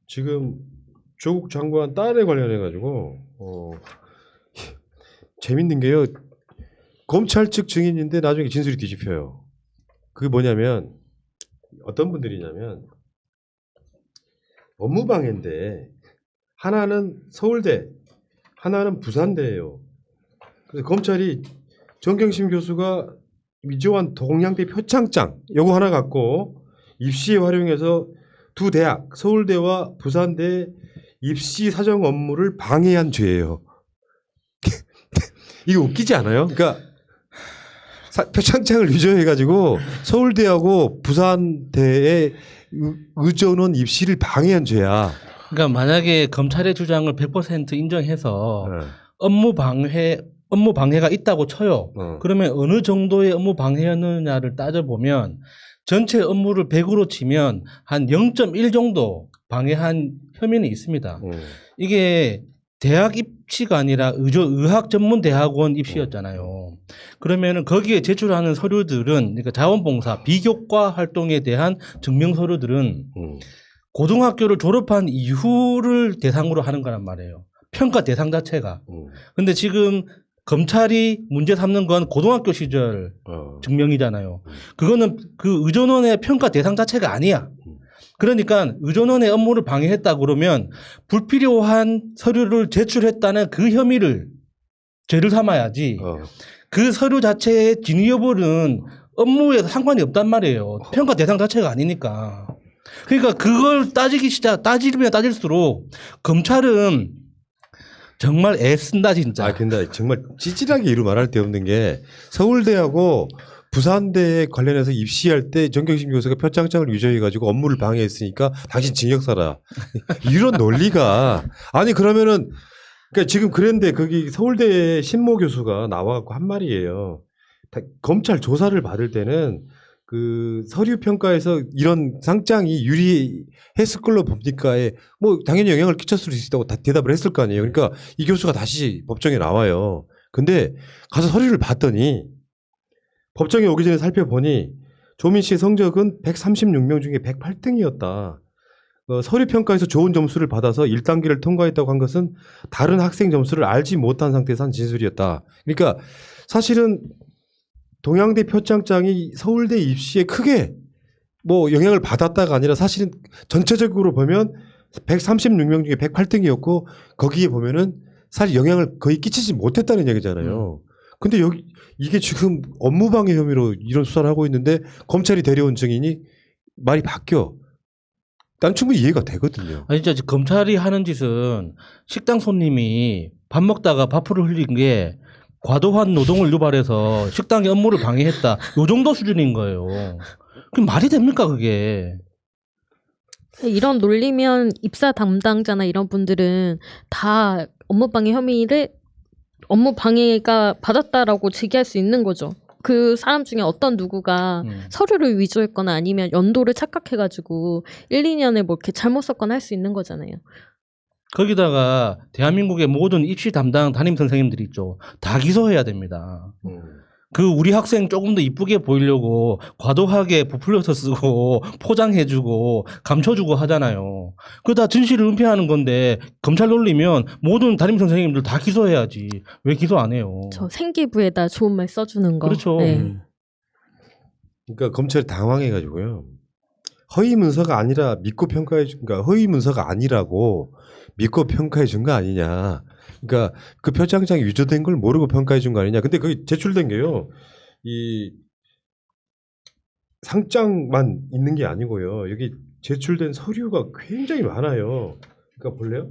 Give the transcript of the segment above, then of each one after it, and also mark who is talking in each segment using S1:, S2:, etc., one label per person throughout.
S1: 지금 조국 장관 딸에 관련해 가지고 재밌는 게요. 검찰 측 증인인데 나중에 진술이 뒤집혀요. 그게 뭐냐면 어떤 분들이냐면 업무방해인데 하나는 서울대, 하나는 부산대예요. 그래서 검찰이 정경심 교수가 위조한 동양대 표창장 요거 하나 갖고 입시에 활용해서 두 대학 서울대와 부산대 입시 사정 업무를 방해한 죄예요. 이거 웃기지 않아요? 그러니까 표창장을 위조해가지고 서울대하고 부산대에 의전원 입시를 방해한 죄야.
S2: 그러니까 만약에 검찰의 주장을 100% 인정해서
S1: 네.
S2: 업무 방해가 있다고 쳐요.
S1: 어.
S2: 그러면 어느 정도의 업무 방해였느냐를 따져보면 전체 업무를 100으로 치면 한 0.1 정도 방해한 혐의는 있습니다. 이게 대학 입시가 아니라 의학전문대학원 입시였잖아요. 그러면은 거기에 제출하는 서류들은 그러니까 자원봉사, 비교과 활동에 대한 증명 서류들은 고등학교를 졸업한 이후를 대상으로 하는 거란 말이에요. 평가 대상 자체가. 근데 지금 검찰이 문제 삼는 건 고등학교 시절 증명이잖아요. 그거는 그 의전원의 평가 대상 자체가 아니야. 그러니까 의전원의 업무를 방해했다 그러면 불필요한 서류를 제출했다는 그 혐의를 죄를 삼아야지. 그 서류 자체의 진위 여부는 업무에 상관이 없단 말이에요. 평가 대상 자체가 아니니까. 그러니까 그걸 따지면 따질수록 검찰은 정말 애쓴다 진짜.
S1: 근데 정말 찌질하게 이루 말할 데 없는 게 서울대하고 부산대에 관련해서 입시할 때 정경심 교수가 표창장을 위조해가지고 업무를 방해했으니까 당신 징역 살아. 이런 논리가 아니 그러면은 그러니까 지금 그런데 거기 서울대 신모 교수가 나와갖고 한 말이에요. 검찰 조사를 받을 때는 그 서류 평가에서 이런 상장이 유리했을 걸로 봅니까에 뭐 당연히 영향을 끼쳤을 수 있다고 다 대답을 했을 거 아니에요. 그러니까 이 교수가 다시 법정에 나와요. 근데 가서 서류를 봤더니 법정에 오기 전에 살펴보니 조민 씨의 성적은 136명 중에 108등이었다. 서류 평가에서 좋은 점수를 받아서 1단계를 통과했다고 한 것은 다른 학생 점수를 알지 못한 상태에서 한 진술이었다. 그러니까 사실은 동양대 표창장이 서울대 입시에 크게 뭐 영향을 받았다가 아니라 사실은 전체적으로 보면 136명 중에 108등이었고 거기에 보면은 사실 영향을 거의 끼치지 못했다는 얘기잖아요. 근데 여기 이게 지금 업무방해 혐의로 이런 수사를 하고 있는데 검찰이 데려온 증인이 말이 바뀌어. 난 충분히 이해가 되거든요.
S2: 아니 진짜 검찰이 하는 짓은 식당 손님이 밥 먹다가 밥풀을 흘린 게 과도한 노동을 유발해서 식당의 업무를 방해했다. 요 정도 수준인 거예요. 그럼 말이 됩니까 그게?
S3: 이런 논리면 입사 담당자나 이런 분들은 다 업무방해 혐의를 업무방해가 받았다라고 제기할 수 있는 거죠. 그 사람 중에 어떤 누구가 서류를 위조했거나 아니면 연도를 착각해가지고 1, 2년에 뭐 이렇게 잘못 썼거나 할 수 있는 거잖아요.
S2: 거기다가 대한민국의 모든 입시 담당 담임 선생님들이 있죠. 다 기소해야 됩니다. 그 우리 학생 조금 더 이쁘게 보이려고 과도하게 부풀려서 쓰고 포장해주고 감춰주고 하잖아요. 그거 다 진실을 은폐하는 건데 검찰 놀리면 모든 담임 선생님들 다 기소해야지. 왜 기소 안 해요?
S3: 저 생기부에다 좋은 말 써주는 거.
S2: 그렇죠.
S3: 네.
S1: 그러니까 검찰이 당황해가지고요. 허위 문서가 아니라 믿고 평가해 준, 그러니까 허위 문서가 아니라고 믿고 평가해 준 거 아니냐. 그러니까 그 표창장이 위조된 걸 모르고 평가해 준 거 아니냐. 근데 그게 제출된 게요. 이 상장만 있는 게 아니고요. 여기 제출된 서류가 굉장히 많아요. 그러니까 볼래요?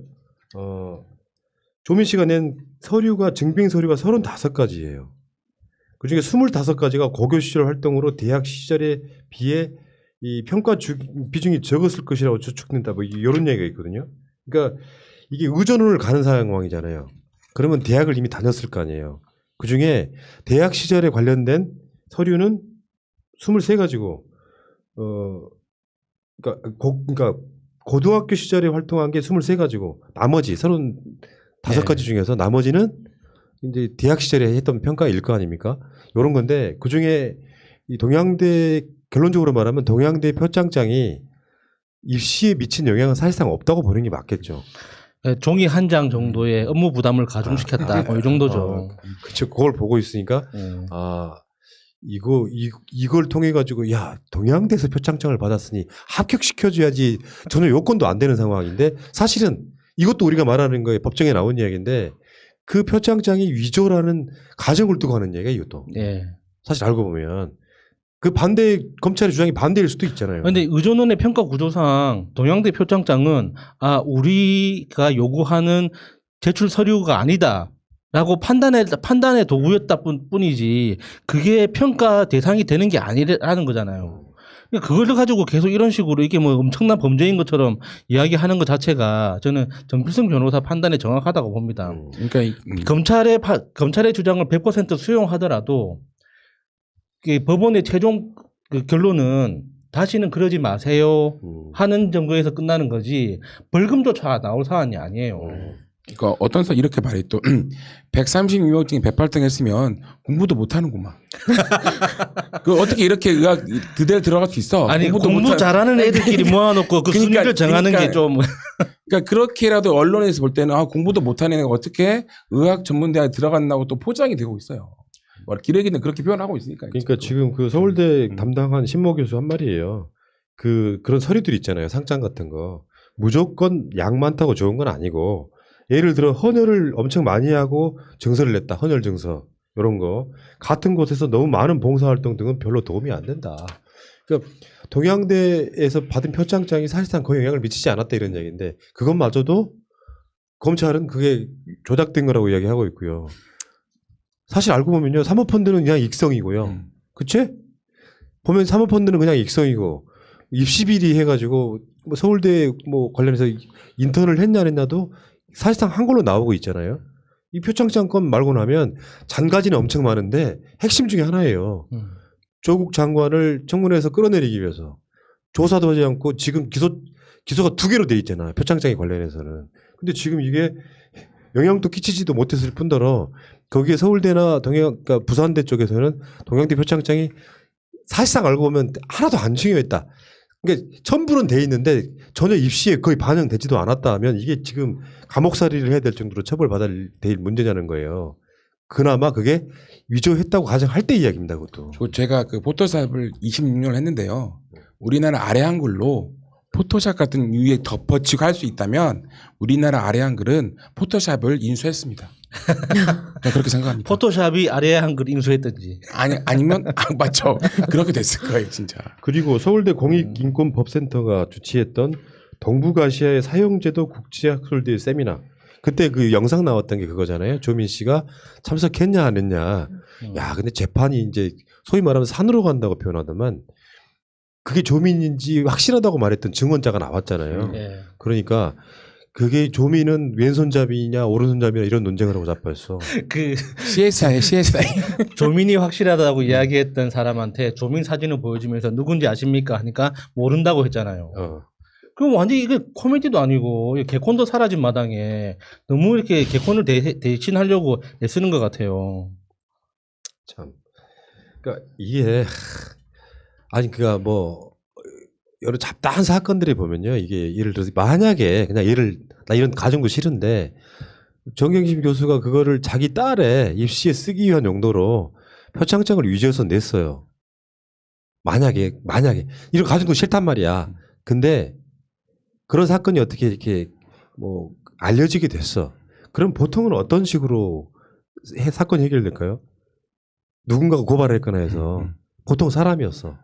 S1: 조민 씨가 낸 서류가 증빙 서류가 35가지예요. 그중에 25가지가 고교 시절 활동으로 대학 시절에 비해 이 평가 비중이 적었을 것이라고 추측된다. 뭐 이런 얘기가 있거든요. 그러니까 이게 의전원을 가는 상황이잖아요. 그러면 대학을 이미 다녔을 거 아니에요. 그중에 대학 시절에 관련된 서류는 23가지고 그러니까 고등학교 시절에 활동한 게 23가지고 나머지 35가지 중에서 나머지는 이제 대학 시절에 했던 평가일 거 아닙니까? 이런 건데 그중에 이 동양대 결론적으로 말하면 동양대 표창장이 입시에 미친 영향은 사실상 없다고 보는 게 맞겠죠.
S2: 종이 한 장 정도의 업무 부담을 가중시켰다. 뭐이 정도죠.
S1: 그렇죠. 그걸 보고 있으니까 아 이걸 통해 가지고 야 동양대에서 표창장을 받았으니 합격시켜줘야지 전혀 요건도 안 되는 상황인데 사실은 이것도 우리가 말하는 거에 법정에 나온 이야기인데 그 표창장이 위조라는 가정을 두고 하는 얘기가 이것도
S2: 예.
S1: 사실 알고 보면 그 반대 검찰의 주장이 반대일 수도 있잖아요.
S2: 그런데 의전원의 평가 구조상 동양대 표창장은 우리가 요구하는 제출 서류가 아니다라고 판단의 도구였다 뿐이지 그게 평가 대상이 되는 게 아니라는 거잖아요. 그러니까 그걸 가지고 계속 이런 식으로 이게 뭐 엄청난 범죄인 것처럼 이야기하는 것 자체가 저는 정필승 변호사 판단에 정확하다고 봅니다.
S4: 그러니까
S2: 검찰의 주장을 100% 수용하더라도 법원의 최종 그 결론은 다시는 그러지 마세요 하는 정도에서 끝나는 거지 벌금조차 나올 사안이 아니에요.
S4: 그러니까 어떤 사람 이렇게 말해 또 136명 중에 108등 했으면 공부도 못하는구만. 그 어떻게 이렇게 의학 그대로 들어갈 수 있어?
S2: 아니
S4: 공부도
S2: 공부 잘하는 애들끼리 모아놓고 그
S4: 그러니까,
S2: 순위를 정하는
S4: 그러니까,
S2: 게 좀
S4: 그러니까 그렇게라도 언론에서 볼 때는 공부도 못하는 애가 어떻게 의학 전문대학에 들어갔나고 또 포장이 되고 있어요. 기레기는 그렇게 표현하고 있으니까.
S1: 그러니까 지금 그 서울대 담당한 신모 교수 한 말이에요. 그런 서류들 있잖아요. 상장 같은 거. 무조건 양 많다고 좋은 건 아니고 예를 들어 헌혈을 엄청 많이 하고 증서를 냈다. 헌혈 증서. 이런 거. 같은 곳에서 너무 많은 봉사활동 등은 별로 도움이 안 된다. 그러니까 동양대에서 받은 표창장이 사실상 거의 영향을 미치지 않았다 이런 얘기인데 그것마저도 검찰은 그게 조작된 거라고 이야기하고 있고요. 사실 알고 보면요. 사모펀드는 그냥 익성이고요. 그치? 보면 사모펀드는 그냥 익성이고 입시비리 해가지고 뭐 서울대 뭐 관련해서 인턴을 했냐 안 했냐도 사실상 한글로 나오고 있잖아요. 이 표창장 건 말고 나면 잔가지는 엄청 많은데 핵심 중에 하나예요. 조국 장관을 청문회에서 끌어내리기 위해서 조사도 하지 않고 지금 기소가 2개로 돼 있잖아요. 표창장에 관련해서는. 근데 지금 이게 영향도 끼치지도 못했을 뿐더러 거기에 서울대나 그러니까 부산대 쪽에서는 동양대 표창장이 사실상 알고 보면 하나도 안 중요했다. 그러니까 첨부는 돼 있는데 전혀 입시에 거의 반영되지도 않았다 하면 이게 지금 감옥살이를 해야 될 정도로 처벌받아야 될 문제냐는 거예요. 그나마 그게 위조했다고 가정할 때 이야기입니다. 그것도.
S4: 제가 그 포토샵을 26년을 했는데요. 우리나라 아래 한글로 포토샵 같은 위에 덮어치고 할 수 있다면 우리나라 아래 한글은 포토샵을 인수했습니다. 저는 그렇게 생각합니다.
S2: 포토샵이 아래 한글 인수했든지.
S4: 아니면 맞죠. 그렇게 됐을 거예요, 진짜.
S1: 그리고 서울대 공익인권법센터가 주최했던 동북아시아의 사형제도 국제학술대 세미나. 그때 그 영상 나왔던 게 그거잖아요. 조민 씨가 참석했냐 안 했냐. 야, 근데 재판이 이제 소위 말하면 산으로 간다고 표현하더만 그게 조민인지 확실하다고 말했던 증언자가 나왔잖아요.
S2: 네.
S1: 그러니까 그게 조민은 왼손잡이냐 오른손잡이냐 이런 논쟁을 하고 자빠졌어.
S2: 그
S4: CSI.
S2: 조민이 확실하다고 이야기했던 사람한테 조민 사진을 보여주면서 누군지 아십니까 하니까 모른다고 했잖아요. 그럼 완전 이게 코미디도 아니고 개콘도 사라진 마당에 너무 이렇게 개콘을 대신하려고 애쓰는 것 같아요.
S1: 참. 그러니까 이게 아니 그니까 뭐 여러 잡다한 사건들이 보면요. 이게 예를 들어서 만약에 그냥 나 이런 가정도 싫은데 정경심 교수가 그거를 자기 딸의 입시에 쓰기 위한 용도로 표창장을 위조해서 냈어요. 만약에 이런 가정도 싫단 말이야. 근데 그런 사건이 어떻게 이렇게 뭐 알려지게 됐어. 그럼 보통은 어떤 식으로 사건이 해결될까요? 누군가가 고발을 했거나 해서 보통 사람이었어.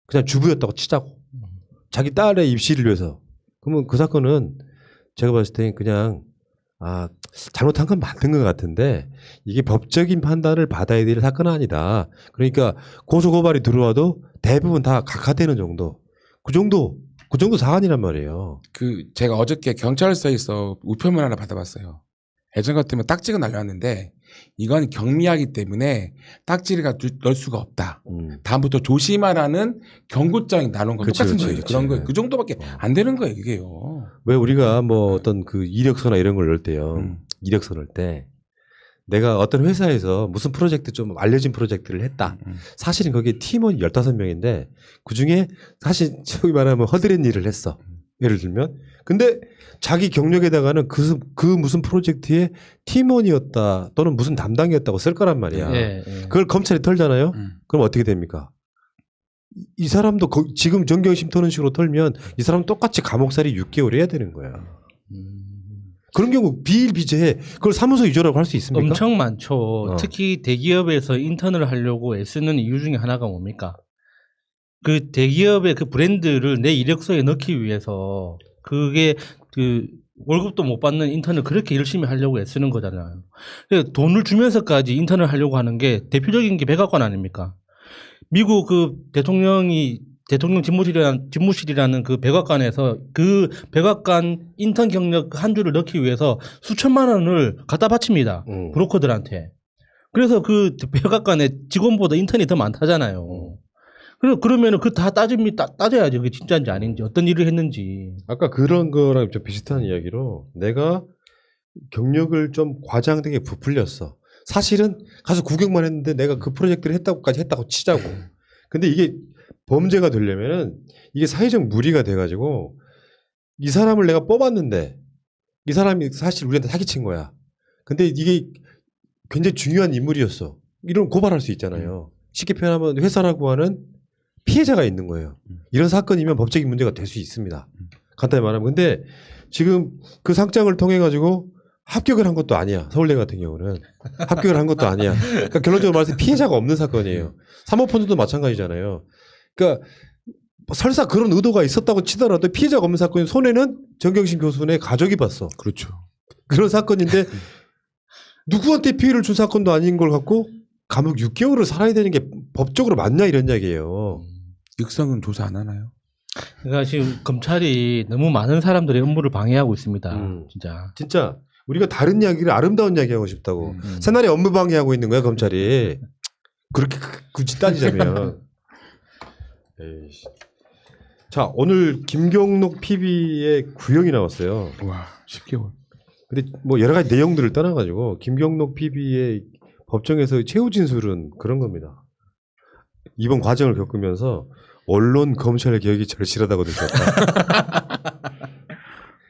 S1: 그냥 주부였다고 치자고. 자기 딸의 입시를 위해서. 그러면 그 사건은 제가 봤을 때 그냥 잘못한 건 맞는 것 같은데 이게 법적인 판단을 받아야 될 사건은 아니다. 그러니까 고소고발이 들어와도 대부분 다 각하되는 정도. 그 정도 사안이란 말이에요.
S4: 제가 어저께 경찰서에서 우편물 하나 받아봤어요. 예전 같으면 딱지가 날려왔는데 이건 경미하기 때문에 딱지를 넣을 수가 없다. 다음부터 조심하라는 경고장이 나눈 건 똑같은 거예요. 그런 거 그 정도밖에 안 되는 거예요, 이게요.
S1: 왜 우리가 뭐 어떤 그 이력서나 이런 걸 넣을 때요. 이력서 넣을 때 내가 어떤 회사에서 무슨 프로젝트 좀 알려진 프로젝트를 했다. 사실은 거기에 팀원이 15명인데 그중에 사실 소위 말하면 허드렛 일을 했어. 예를 들면. 근데 자기 경력에다가는 그 무슨 프로젝트의 팀원이었다 또는 무슨 담당이었다고 쓸 거란 말이야.
S2: 예, 예.
S1: 그걸 검찰이 털잖아요. 그럼 어떻게 됩니까? 이 사람도 지금 정경심 터는 식으로 털면 이 사람 똑같이 감옥살이 6개월 해야 되는 거야. 그런 경우 비일비재해. 그걸 사무소 유조라고 할 수 있습니까?
S2: 엄청 많죠. 특히 대기업에서 인턴을 하려고 애쓰는 이유 중에 하나가 뭡니까? 그 대기업의 그 브랜드를 내 이력서에 넣기 위해서 그게 그 월급도 못 받는 인턴을 그렇게 열심히 하려고 애쓰는 거잖아요. 그래서 돈을 주면서까지 인턴을 하려고 하는 게 대표적인 게 백악관 아닙니까? 미국 그 대통령 집무실이라는 그 백악관에서 그 백악관 인턴 경력 한 줄을 넣기 위해서 수천만 원을 갖다 바칩니다. 브로커들한테. 그래서 그 백악관의 직원보다 인턴이 더 많다잖아요. 그러면은 그 다 따져야죠. 그게 진짜인지 아닌지, 어떤 일을 했는지.
S1: 아까 그런 거랑 좀 비슷한 이야기로 내가 경력을 좀 과장되게 부풀렸어. 사실은 가서 구경만 했는데 내가 그 프로젝트를 했다고 치자고. 근데 이게 범죄가 되려면은 이게 사회적 무리가 돼가지고 이 사람을 내가 뽑았는데 이 사람이 사실 우리한테 사기친 거야. 근데 이게 굉장히 중요한 인물이었어. 이런 고발할 수 있잖아요. 쉽게 표현하면 회사라고 하는 피해자가 있는 거예요. 이런 사건이면 법적인 문제가 될 수 있습니다. 간단히 말하면. 근데 지금 그 상장을 통해 가지고 합격을 한 것도 아니야. 서울대 같은 경우는. 합격을 한 것도 아니야. 그러니까 결론적으로 말해서 피해자가 없는 사건이에요. 사모펀드도 마찬가지잖아요. 그러니까 설사 그런 의도가 있었다고 치더라도 피해자가 없는 사건이 손해는 정경심 교수의 가족이 봤어.
S4: 그렇죠.
S1: 그런 사건인데 누구한테 피해를 준 사건도 아닌 걸 갖고 감옥 6개월을 살아야 되는 게 법적으로 맞냐 이런 이야기예요.
S4: 육성은 조사 안 하나요?
S2: 그러니까 지금 검찰이 너무 많은 사람들의 업무를 방해하고 있습니다.
S1: 진짜 우리가 다른 이야기를 아름다운 이야기 하고 싶다고. 새날에 업무 방해하고 있는 거야 검찰이. 그렇게 굳이 따지자면. 에이씨. 자, 오늘 김경록 PB의 구형이 나왔어요.
S4: 와, 10개월.
S1: 근데 뭐 여러 가지 내용들을 떠나가지고 김경록 PB의 법정에서 최후 진술은 그런 겁니다. 이번 과정을 겪으면서 언론 검찰 개혁이 절실하다고 느꼈다.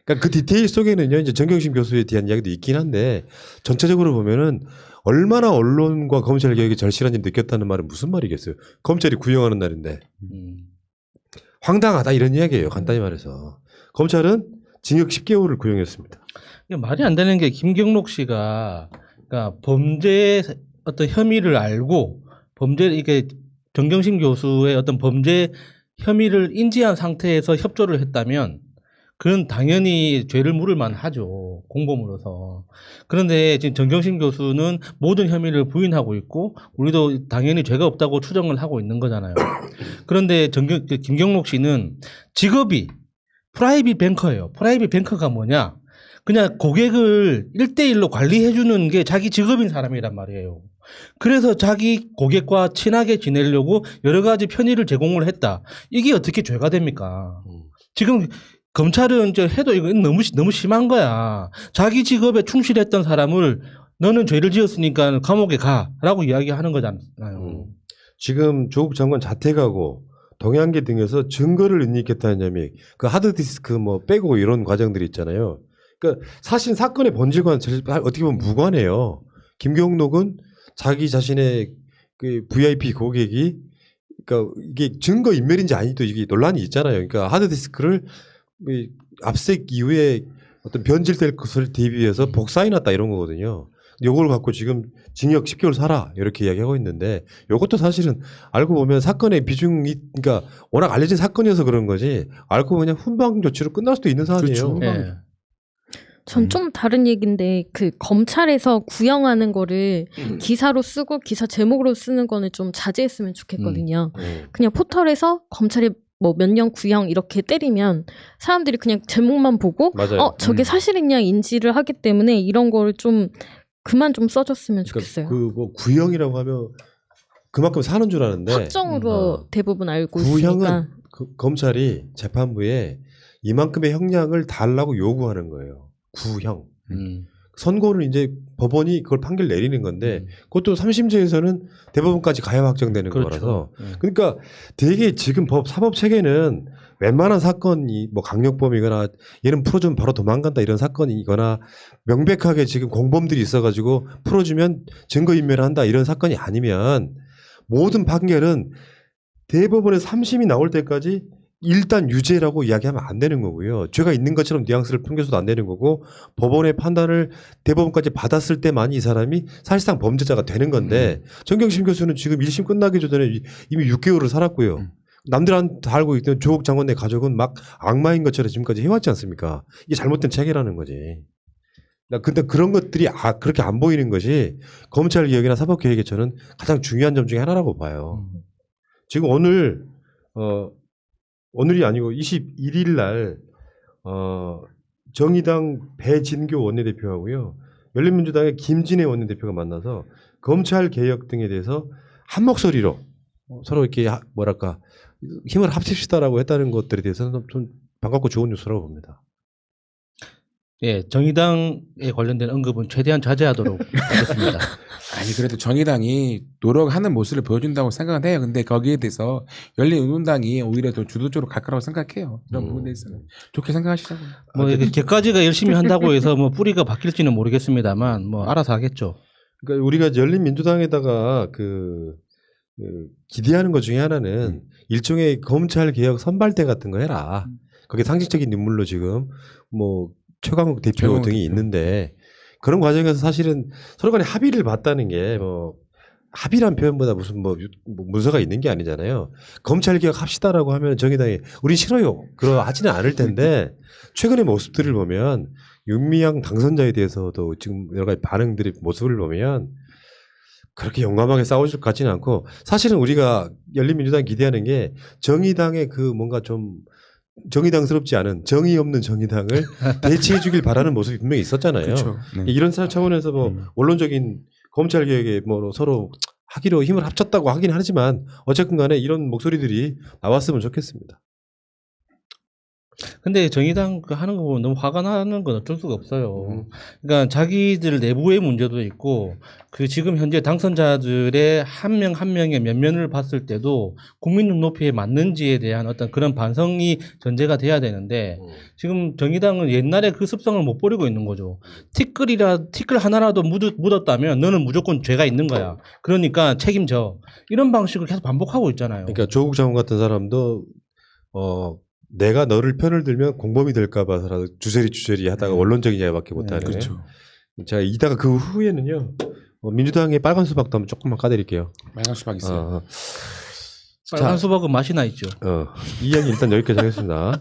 S1: 그러니까 그 디테일 속에는요, 이제 정경심 교수에 대한 이야기도 있긴 한데 전체적으로 보면은 얼마나 언론과 검찰 개혁이 절실한지 느꼈다는 말은 무슨 말이겠어요? 검찰이 구형하는 날인데 황당하다 이런 이야기예요. 간단히 말해서 검찰은 징역 10개월을 구형했습니다.
S2: 이게 말이 안 되는 게 김경록 씨가 그러니까 범죄의 어떤 혐의를 알고 이게 정경심 교수의 어떤 범죄 혐의를 인지한 상태에서 협조를 했다면 그건 당연히 죄를 물을 만하죠. 공범으로서. 그런데 지금 정경심 교수는 모든 혐의를 부인하고 있고 우리도 당연히 죄가 없다고 추정을 하고 있는 거잖아요. 그런데 김경록 씨는 직업이 프라이빗 뱅커예요. 프라이빗 뱅커가 뭐냐? 그냥 고객을 1대1로 관리해주는 게 자기 직업인 사람이란 말이에요. 그래서 자기 고객과 친하게 지내려고 여러 가지 편의를 제공을 했다. 이게 어떻게 죄가 됩니까? 지금 검찰은 이제 해도 이거 너무 심한 거야. 자기 직업에 충실했던 사람을 너는 죄를 지었으니까 감옥에 가라고 이야기하는 거잖아요.
S1: 지금 조국 장관 자택하고 동양계 등에서 증거를 은닉했다는 점이 그 하드디스크 뭐 빼고 이런 과정들이 있잖아요. 그러니까 사실 사건의 본질과는 어떻게 보면 무관해요. 김경록은 자기 자신의 그 VIP 고객이 그러니까 이게 증거 인멸인지 아닌지도 이게 논란이 있잖아요. 그러니까 하드디스크를 압색 이후에 어떤 변질될 것을 대비해서 복사해놨다 이런 거거든요. 요걸 갖고 지금 징역 10개월 살아 이렇게 이야기하고 있는데 요것도 사실은 알고 보면 사건의 비중이 그러니까 워낙 알려진 사건이어서 그런 거지 알고 보면 훈방 조치로 끝날 수도 있는 사안이에요.
S4: 그렇죠.
S2: 네.
S3: 전 좀 다른 얘기인데 그 검찰에서 구형하는 거를 기사로 쓰고 기사 제목으로 쓰는 거는 좀 자제했으면 좋겠거든요. 그냥 포털에서 검찰이 뭐 몇 년 구형 이렇게 때리면 사람들이 그냥 제목만 보고
S1: 맞아요.
S3: 저게 사실이냐 인지를 하기 때문에 이런 거를 좀 그만 좀 써줬으면 좋겠어요.
S1: 그러니까 그 뭐 구형이라고 하면 그만큼 사는 줄 아는데
S3: 확정으로 대부분 알고
S1: 구형은
S3: 있으니까.
S1: 검찰이 재판부에 이만큼의 형량을 달라고 요구하는 거예요. 구형. 선고를 이제 법원이 그걸 판결 내리는 건데 그것도 3심제에서는 대법원까지 가야 확정되는 거라서 그러니까 되게 지금 사법 체계는 웬만한 사건이 뭐 강력범이거나 얘는 풀어주면 바로 도망간다 이런 사건이거나 명백하게 지금 공범들이 있어가지고 풀어주면 증거인멸한다 이런 사건이 아니면 모든 판결은 대법원의 3심이 나올 때까지 일단 유죄라고 이야기하면 안 되는 거고요. 죄가 있는 것처럼 뉘앙스를 풍겨서도 안 되는 거고 법원의 판단을 대법원까지 받았을 때만 이 사람이 사실상 범죄자가 되는 건데 정경심 교수는 지금 1심 끝나기 전에 이미 6개월을 살았고요. 남들한테 다 알고 있던 조국 장관의 가족은 막 악마인 것처럼 지금까지 해왔지 않습니까? 이게 잘못된 체계라는 거지. 근데 그런 것들이 그렇게 안 보이는 것이 검찰 개혁이나 사법 개혁에 저는 가장 중요한 점 중에 하나라고 봐요. 지금 오늘이 아니고 21일 날 정의당 배진교 원내대표하고요. 열린민주당의 김진애 원내대표가 만나서 검찰 개혁 등에 대해서 한 목소리로 서로 이렇게 뭐랄까 힘을 합칩시다라고 했다는 것들에 대해서는 좀 반갑고 좋은 뉴스라고 봅니다.
S2: 예, 정의당에 관련된 언급은 최대한 자제하도록 하겠습니다.
S4: 아니 그래도 정의당이 노력하는 모습을 보여준다고 생각은 해요. 근데 거기에 대해서 열린운동당이 오히려 더 주도적으로 갈 거라고 생각해요. 그런 부분에 있어서는 좋게 생각하시라고요.
S2: 뭐 이렇게 개까지가 열심히 한다고 해서 뭐 뿌리가 바뀔지는 모르겠습니다만 뭐 알아서 하겠죠.
S1: 그러니까 우리가 열린민주당에다가 기대하는 것 중에 하나는 일종의 검찰 개혁 선발대 같은 거 해라. 거기에 상징적인 인물로 지금 뭐 최강욱 대표 등이 있는데 그런 과정에서 사실은 서로 간에 합의를 봤다는 게 뭐 합의란 표현보다 무슨 뭐 문서가 있는 게 아니잖아요. 검찰 개혁 합시다라고 하면 정의당이 우린 싫어요. 하지는 않을 텐데 최근의 모습들을 보면 윤미향 당선자에 대해서도 지금 여러 가지 반응들의 모습을 보면 그렇게 용감하게 싸워줄 것 같지는 않고 사실은 우리가 열린민주당 기대하는 게 정의당의 뭔가 좀 정의당스럽지 않은 정의 없는 정의당을 대체해 주길 바라는 모습이 분명히 있었잖아요.
S4: 그렇죠. 네.
S1: 이런 차원에서 원론적인 검찰 개혁에 서로 하기로 힘을 합쳤다고 하긴 하지만 어쨌든 간에 이런 목소리들이 나왔으면 좋겠습니다.
S2: 근데 정의당 하는 거 보면 너무 화가 나는 건 어쩔 수가 없어요. 그러니까 자기들 내부의 문제도 있고 지금 현재 당선자들의 한 명 한 명의 면면을 봤을 때도 국민 눈높이에 맞는지에 대한 어떤 그런 반성이 전제가 돼야 되는데 지금 정의당은 옛날에 그 습성을 못 버리고 있는 거죠. 티끌 하나라도 묻었다면 너는 무조건 죄가 있는 거야. 그러니까 책임져. 이런 방식을 계속 반복하고 있잖아요.
S1: 그러니까 조국 장관 같은 사람도 내가 너를 편을 들면 공범이 될까 봐서라도 주저리 하다가 원론적인 이야기밖에 못하는.
S4: 그렇죠.
S1: 자, 이따가 그 후에는요. 민주당의 빨간 수박도 한번 조금만 까드릴게요.
S4: 빨간 수박 있어요.
S2: 빨간 수박은 맛이 나 있죠.
S1: 이 이야기 일단 여기까지 하겠습니다.